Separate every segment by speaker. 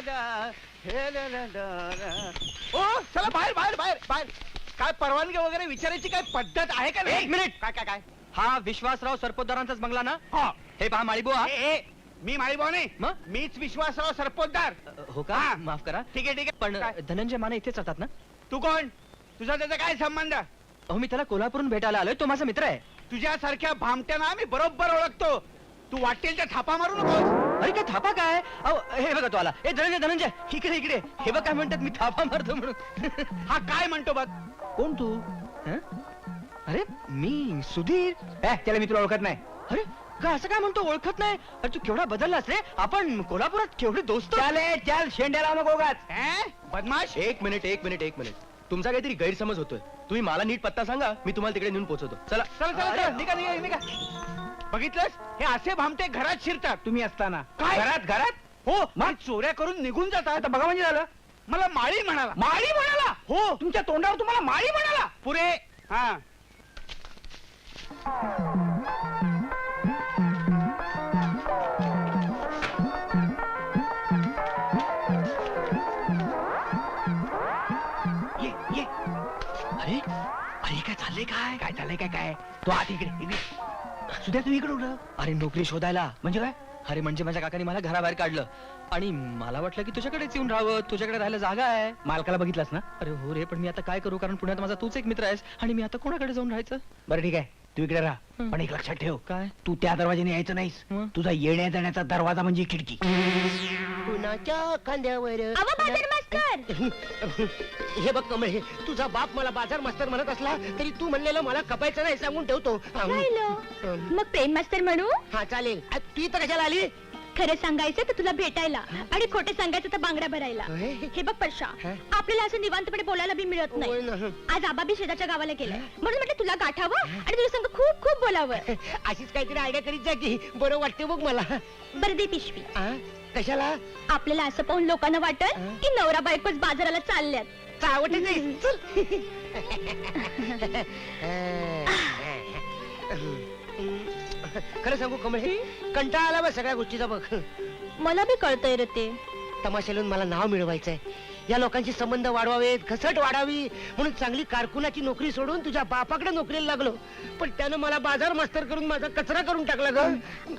Speaker 1: ओ चला बाहेर बाहेर बाहेर बाहेर. काय परवानगी वगैरे विचारायची काय पद्धत आहे का नाही?
Speaker 2: एक मिनिट.
Speaker 1: काय काय काय?
Speaker 2: हा विश्वासराव सरपोतदारांचाच बंगला ना?
Speaker 1: हा.
Speaker 2: हे पहा माळीबुवा.
Speaker 1: मी माळीभाऊ नाही,
Speaker 2: मग?
Speaker 1: मीच विश्वासराव सरपोतदार.
Speaker 2: हो का?
Speaker 1: हा.
Speaker 2: माफ करा.
Speaker 1: ठीक आहे
Speaker 2: पण
Speaker 1: काय?
Speaker 2: धनंजय माने इथेच राहतात ना?
Speaker 1: तू कोण? तुझा त्याचा काय संबंध?
Speaker 2: अहो मी त्याला कोल्हापूरून भेटायला आलोय, तो माझा मित्र आहे.
Speaker 1: तुझ्यासारख्या भामट्यांना मी बरोबर ओळखतो. तू वाटेल त्या थापा मारू नकोस.
Speaker 2: अरे काय थापा काय? अहो हे बघा तो आला. ए धनंजय धनंजय इकडे इकडे. हे बघ काय म्हणतात, मी थापा मारतो म्हणून.
Speaker 1: हा काय म्हणतो बघ.
Speaker 2: कोण तू? हं? अरे मी सुधीर.
Speaker 3: त्याला मी तुला ओळखत नाही.
Speaker 2: अरे काय असं काय म्हणतो, ओळखत नाही? अरे तू केवढा बदललास रे. आपण कोल्हापुरात केवढे दोस्त.
Speaker 3: चल शेंड्याला नको उगाच.
Speaker 1: बदमाश.
Speaker 2: एक मिनिट. तुमचा काहीतरी गैरसमज होतोय. तुम्ही मला नीट पत्ता सांगा, मी तुम्हाला तिकडे नेऊन पोहोचवतो. चला
Speaker 1: चला चला चला, निघा निघा निघा. बघितलंस, हे असे भामटे घरात शिरतात.
Speaker 3: तुम्ही असताना
Speaker 1: काय?
Speaker 3: घरात
Speaker 1: हो, मग चोऱ्या करून निघून जातात.
Speaker 3: आता बघा म्हणजे झालं.
Speaker 1: मला माळी म्हणाला.
Speaker 3: माळी म्हणाला?
Speaker 1: हो.
Speaker 3: तुमच्या तोंडावर तुम्हाला माळी म्हणाला?
Speaker 1: पुरे. हा.
Speaker 3: ये.
Speaker 2: अरे अरे काय चाललंय?
Speaker 3: काय चाललंय काय? तो आत इकडे. सुद्धा तू इकडे उडलं.
Speaker 2: अरे नोकरी शोधायला.
Speaker 3: म्हणजे काय?
Speaker 2: अरे म्हणजे माझ्या काकाने मला घराबाहेर काढलं आणि मला वाटलं की तुझ्याकडेच येऊन राहावं, तुझ्याकडे राहायला जागा आहे.
Speaker 3: मालकाला बघितलंस ना?
Speaker 2: अरे हो रे, पण मी आता काय करू, कारण पुण्यात माझा तूच एक मित्र आहेस आणि मी आता कोणाकडे जाऊन राहायचं?
Speaker 3: बरं ठीक आहे, तू इकडे राहा.
Speaker 2: हं.
Speaker 3: पण एक लक्षात ठेव,
Speaker 2: काय?
Speaker 3: तू त्या दरवाजाने यायचं नाहीस.
Speaker 2: मग?
Speaker 3: तुझा येण्या जाण्याचा दरवाजा म्हणजे खिडकी.
Speaker 4: कुणाच्या खांद्यावर
Speaker 5: अहो बाजार मास्तर.
Speaker 4: हे बघ कमळे, तुझा बाप मला बाजार मास्तर म्हणत असला तरी तू म्हणलेलं मला कपायचं नाही सांगून ठेवतो.
Speaker 5: राहिलं. मग प्रेम मास्तर म्हणू?
Speaker 4: हा चालेल. तू इथं कशाला आली?
Speaker 5: खरं सांगायचं तर तुला भेटायला आणि खोटे सांगायचं तर बांगड्या भरायला.
Speaker 4: होय?
Speaker 5: हे बघ परशा,
Speaker 4: हा?
Speaker 5: आपल्याला असं निवांतपणे बोलायला बी मिळत
Speaker 4: होय
Speaker 5: नाही.
Speaker 4: ना.
Speaker 5: आज आबा बी शेजारच्या गावाला गेलाय, म्हणून म्हटलं तुला गाठावं आणि तुझ्या संग खूप खूप बोलावं.
Speaker 4: अशीच काहीतरी आयडिया करीत जा की बरं वाटते बघ मला.
Speaker 5: बरं दे पिशवी.
Speaker 4: कशाला?
Speaker 5: आपल्याला असं पाहून लोकांना वाटत
Speaker 4: हा?
Speaker 5: की नवरा बायकोच बाजाराला चालल्यात.
Speaker 4: चावट खरं सांगू कमळे, कंटाळा आला बघ सगळ्या गोष्टीचा बघ.
Speaker 5: मला बी कळतंय रे ते.
Speaker 4: तमाशालून मला नाव मिळवायचंय. या लोकांशी संबंध वाढवावेत, घसट वाढावी म्हणून चांगली कारकुनाची नोकरी सोडून तुझ्या बापाकडे नोकरीला लागलो. पण त्यानं मला बाजार मास्तर करून माझा कचरा करून टाकला ग.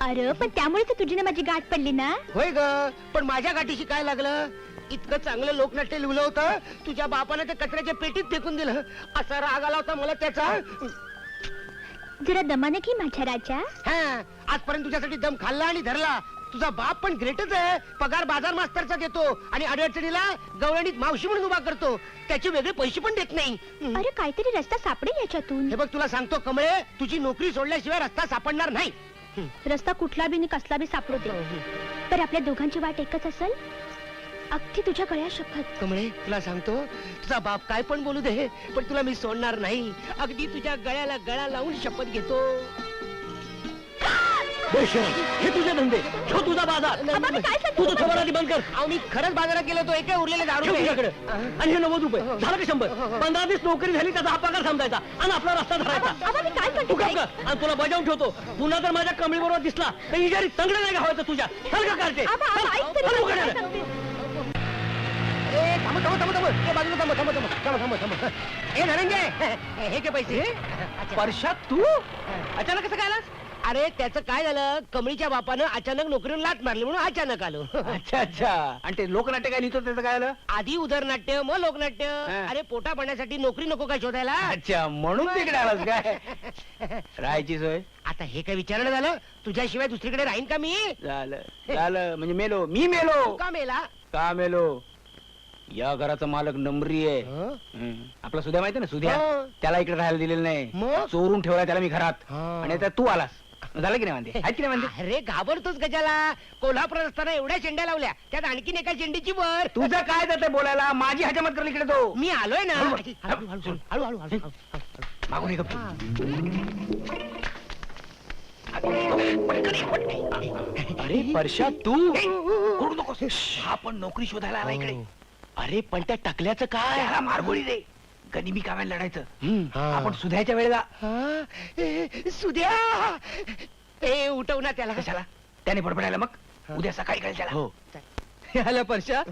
Speaker 5: अरे पण त्यामुळे तर तुझी ना माझी गाठ पडली ना.
Speaker 4: होय ग, पण माझ्या गाठीशी काय लागलं? इतकं चांगलं लोकनाट्य लिहिलं होतं, तुझ्या बापानं ते कचऱ्याच्या पेटीत फेकून दिलं. असा राग आला होता मला त्याचा.
Speaker 5: जरा दमाने घे माझ्या राजा.
Speaker 4: हा, आजपर्यंत तुझ्यासाठी दम खाल्ला आणि धरला. तुझा बाप पण ग्रेटच आहे. पगार बाजार मास्तरचा देतो आणि अडचणीला गवळणीत मावशी म्हणून उभा करतो. त्याचे वेगळे पैसे पण देत नाही.
Speaker 5: अरे काहीतरी रस्ता सापडेल याच्यातून.
Speaker 4: हे बघ तुला सांगतो कमळे, तुझी नोकरी सोडल्याशिवाय रस्ता सापडणार नाही.
Speaker 5: रस्ता कुठला बी नि कसला बी सापडू दे, तर आपल्या दोघांची वाट एकच असेल. अगदी तुझ्या गळ्या शपथ.
Speaker 4: कमळे तुला सांगतो, तुझा बाप काय पण बोलू दे, पण तुला मी सोडणार नाही. अगदी तुझ्या गळ्याला गळा लावून शपथ घेतो.
Speaker 3: हे तुझे धंदे, ठेव तुझा बाजार.
Speaker 5: आबा, मी काय सांगतो?
Speaker 3: तुझं खबर आधी बंद कर.
Speaker 4: अहो मी खरंच बाजारात गेलो होतो, एका उरलेले दारू
Speaker 3: ठेव तुझ्याकडे.
Speaker 4: नाही.
Speaker 3: आणि हे 90 रुपये झालं का 100? 15 दिवस नोकरी झाली, त्याचा हा पगार समजायचा आणि आपला रस्ता धरायचा.
Speaker 5: आबा, मी काय
Speaker 3: तू
Speaker 5: म्हणतो?
Speaker 3: काम कर आणि तुला बजावून ठेवतो. पुन्हा जर माझ्या कमळी बरोबर दिसला तर इजारी तंगड नाही घावायचं तुझ्या. चल का काढते?
Speaker 5: आबा, आबा, ऐक तरी
Speaker 3: चल
Speaker 5: मला काय
Speaker 3: उघड्याला.
Speaker 5: सांगते.
Speaker 4: ए, थांब. ए, बाजूला थांब. ए धनंजय, हे के पैसे.
Speaker 3: वर्षात तू अचानक कसं काय आलास?
Speaker 4: अरे त्याचं काय झालं, कमळीच्या बापानं अचानक नोकरीवर लात मारली म्हणून अचानक आलो.
Speaker 3: अच्छा. आणि ते लोकनाट्य काय लिहितो त्याचं काय आलं?
Speaker 4: आधी उदरनाट्य मग लोकनाट्य.
Speaker 3: हा.
Speaker 4: अरे पोटा पाण्यासाठी नोकरी नको काय शोधायला?
Speaker 3: अच्छा, म्हणून तिकडे आलास काय? राहायची सोय
Speaker 4: आता हे काय विचारणं झालं? तुझ्याशिवाय दुसरीकडे राहीन का मी?
Speaker 3: झालं म्हणजे मेलो. मी मेलो.
Speaker 4: तू का मेला?
Speaker 3: का मेलो? या घराचा मालक नंबरी आहे.
Speaker 4: हं?
Speaker 3: आपला सुद्या माहिती ना, सुद्या.
Speaker 4: हो.
Speaker 3: त्याला इकडे राहायला दिलेलं नाही,
Speaker 4: मग?
Speaker 3: चोरून ठेवला त्याला मी घरात.
Speaker 4: हा.
Speaker 3: आणि आता तू आलास. झालं की नाही म्हणते? आहेत की नाही म्हणते?
Speaker 4: अरे घाबरतोच कशाला? कोल्हापुरात असताना एवढ्या शेंड्या लावल्या, त्यात आणखीन एका शेंडीची वर.
Speaker 3: तुझं काय जातं बोलायला? माझी हजामत करली इकडे तो.
Speaker 4: मी आलोय ना.
Speaker 3: हळू.
Speaker 4: हळू.
Speaker 3: मागून ये गप्प. अरे परशा तू करू नकोस. हा पण नोकरी शोधायला आला इकडे. अरे पण त्या टकल्याचं काय? त्याला मारगोळी दे. गनिमी कामाला लढायचं. आपण सुध्याच्या वेळेला.
Speaker 4: सुद्या ए उठव ना त्याला.
Speaker 3: कशाला? त्याने बडबडायला मग उद्या सकाळी कळेल त्याला.
Speaker 4: हो.
Speaker 2: आला परशा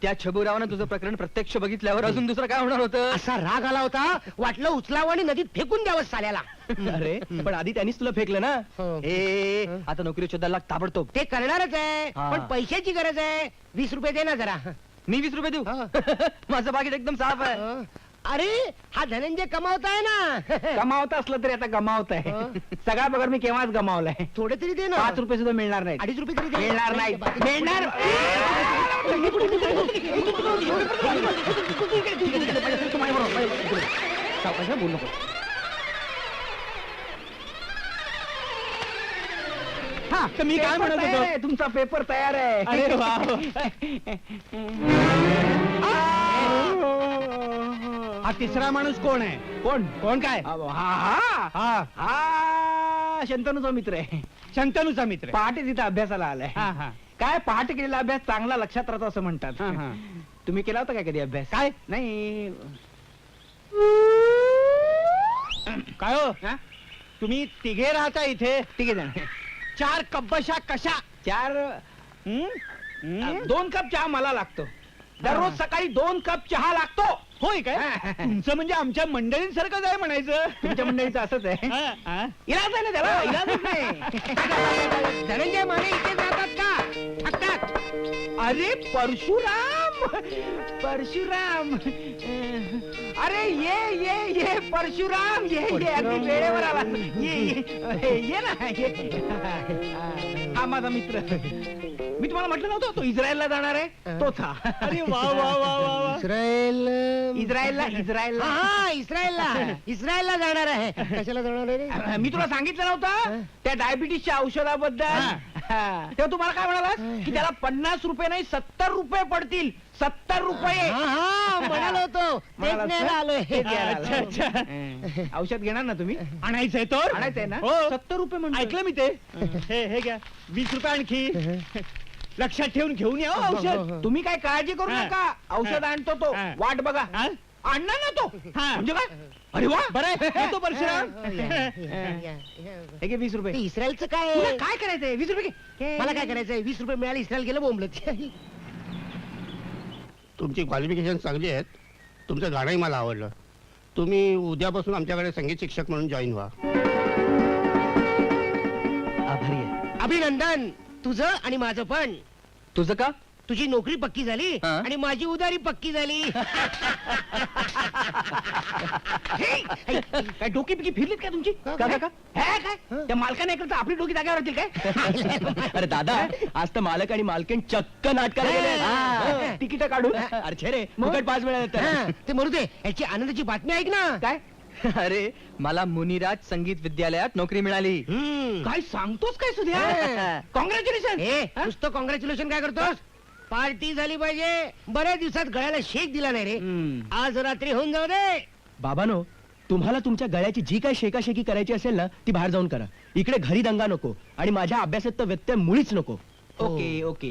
Speaker 2: त्या छबुरावानं तुझं प्रकरण प्रत्यक्ष बघितल्यावर अजून दुसरं काय होणार होतं?
Speaker 4: असा राग आला होता वाटलं उचलावं आणि नदीत फेकून द्यावं साल्याला.
Speaker 2: अरे पण आधी त्यांनीच तुला फेकलं ना.
Speaker 4: हो.
Speaker 2: ए आता नोकरी शोधायला लाग ताबडतोब.
Speaker 4: ते करणारच आहे
Speaker 2: हा.
Speaker 4: पण पैशाची गरज आहे. 20 रुपये दे ना जरा.
Speaker 2: मी 20 रुपये देऊ? माझं पाकिट एकदम साफ आहे.
Speaker 4: अरे हा धनंजय कमावताय ना.
Speaker 3: कमावत असलं तरी आता गमावत आहे.
Speaker 4: हं.
Speaker 3: सगळा पगार मी केव्हाच गमावलाय.
Speaker 4: थोडे तरी दे ना.
Speaker 3: 5 रुपये सुद्धा मिळणार नाही.
Speaker 4: 2.5 रुपये तरी दे.
Speaker 3: मिळणार नाही. मिळणार. सावकाश बोलू नको.
Speaker 2: हा तर मी काय म्हणत
Speaker 3: तयार
Speaker 2: होतो?
Speaker 3: आहे, तुमचा पेपर तयार आहे.
Speaker 2: अरे वा.
Speaker 1: हा तिसरा माणूस कोण आहे?
Speaker 3: कोण
Speaker 1: कोण काय?
Speaker 3: हा हा
Speaker 1: हा
Speaker 3: हा शंतनूचा मित्र आहे.
Speaker 1: शंतनूचा मित्र आहे.
Speaker 3: पहाटे तिथे अभ्यासाला आलाय.
Speaker 1: हा हा
Speaker 3: काय पहाटे केलेला अभ्यास चांगला लक्षात राहतो असं म्हणतात.
Speaker 1: हा, हा.
Speaker 3: तुम्ही केला होता काय कधी अभ्यास?
Speaker 1: काय?
Speaker 3: नाही.
Speaker 1: काय हो
Speaker 3: हा?
Speaker 1: तुम्ही तिघे राहता इथे?
Speaker 3: ठीक आहे जण.
Speaker 1: 4 कब्बशा कशा?
Speaker 3: 4
Speaker 1: हं? हं?
Speaker 3: 2 कप चहा मला लागतो. दररोज सकाळी 2 कप चहा लागतो.
Speaker 1: होय काय?
Speaker 3: हा.
Speaker 1: तुमचं म्हणजे आमच्या मंडळींसारखंच आहे म्हणायचं.
Speaker 3: तुमच्या मंडळीचं असंच आहे.
Speaker 1: हा, हा.
Speaker 3: इलाज आहे ना त्याला, इलाजच नाही.
Speaker 4: धनंजय माने इथे जातात का? ठकठाक.
Speaker 3: अरे परशुराम, परशुराम. अरे ये परशुराम, ये अगदी वेळेवर आला. ये ना ये. हा माझा मित्र. मी तुम्हाला म्हटलं नव्हतं तो इस्रायलला जाणार आहे. तोच हा.
Speaker 1: अरे वा वा वा वा वा.
Speaker 4: इस्रायल.
Speaker 3: इस्रायलला
Speaker 4: हा इस्रायलला जाणार आहे. कशाला जाणार आहे रे?
Speaker 3: मी तुला सांगितलं नव्हतं त्या डायबिटीसच्या औषधाबद्दल.
Speaker 1: हा.
Speaker 3: तेव्हा तुम्हाला काय म्हणाला की त्याला 50 रुपये नाही 70 रुपये पडतील. 70 रुपये.
Speaker 4: हा म्हणालो होतो. तेच
Speaker 3: म्हणालास
Speaker 4: न्यायला
Speaker 3: ना?
Speaker 4: आलोय.
Speaker 3: तेच घ्यायला
Speaker 1: अच्छा,
Speaker 3: आलो.
Speaker 1: अच्छा.
Speaker 3: हं. औषध घेणार ना तुम्ही?
Speaker 1: आणायचंय तर?
Speaker 3: आणायचंय ना?
Speaker 1: हो.
Speaker 3: 70 रुपये म्हणतो.
Speaker 1: ऐकलं मी ते. हे घ्या 20 रुपये आणखी. लक्षात ठेवून घेऊन या हो औषध.
Speaker 3: तुम्ही काय काळजी करू
Speaker 1: हा.
Speaker 3: नका. औषध
Speaker 1: हा.
Speaker 3: आणतो तो.
Speaker 1: हा.
Speaker 3: वाट बघा.
Speaker 1: हा?
Speaker 3: आणणार ना तो.
Speaker 1: हा.
Speaker 3: म्हणजे काय? अरे वा.
Speaker 1: बरं आहे. येतो परशुराम.
Speaker 3: हे घे 20 रुपये.
Speaker 4: ते इस्रायलचं काय
Speaker 3: तुला
Speaker 4: आहे?
Speaker 3: काय करायचंय? 20 रुपये घे.
Speaker 4: मला काय करायचंय? 20 रुपये मिळाले इस्रायल गेलं बोंबलत.
Speaker 6: तुमची क्वालिफिकेशन चांगली आहेत. तुमचं गाणंही मला आवडलं. तुम्ही उद्यापासून आमच्याकडे संगीत शिक्षक म्हणून जॉईन व्हा.
Speaker 2: आभारी आहे.
Speaker 4: अभिनंदन तुझं आणि माझं पण.
Speaker 2: तुझं का?
Speaker 4: तुझी नोकरी पक्की झाली
Speaker 2: हा?
Speaker 4: आणि माझी उदारी पक्की झाली.
Speaker 3: काय डोकी पिकी फिरलीत काय तुमची?
Speaker 4: का?
Speaker 3: का? हे काय? त्या मालकाने ऐकलं तर आपली डोकी जागेवर राहतील काय?
Speaker 2: अरे दादा आज तर मालक आणि मालकीण चक्क नाटकाला गेले.
Speaker 4: हा.
Speaker 3: तिकीट काढून.
Speaker 2: अरे छे रे फुकट 5 वेळा
Speaker 4: हा,
Speaker 2: येतात.
Speaker 4: ते म्हणू दे. याची आनंदाची बातमी ऐक ना.
Speaker 3: काय
Speaker 2: अरे मला मुनिराज संगीत विद्यालयात नोकरी मिळाली.
Speaker 3: काय सांगतोस काय सुद्या?
Speaker 4: हा.
Speaker 3: कॉंग्रॅच्युलेशन.
Speaker 4: ए नुसतं कॉंग्रॅच्युलेशन काय करतोस? पार्टी झाली पाहिजे. बऱ्याच दिवसात गळ्याला शेक दिला नाही रे. आज रात्री होऊन जाऊ दे.
Speaker 2: बाबानो तुम्हाला तुमच्या गळ्याची जी काही शेकाशेकी करायची असेल ना ती बाहेर जाऊन करा. इकडे घरी दंगा नको आणि माझ्या अभ्यासात तर व्यत्यय मुळीच नको.
Speaker 3: Okay okay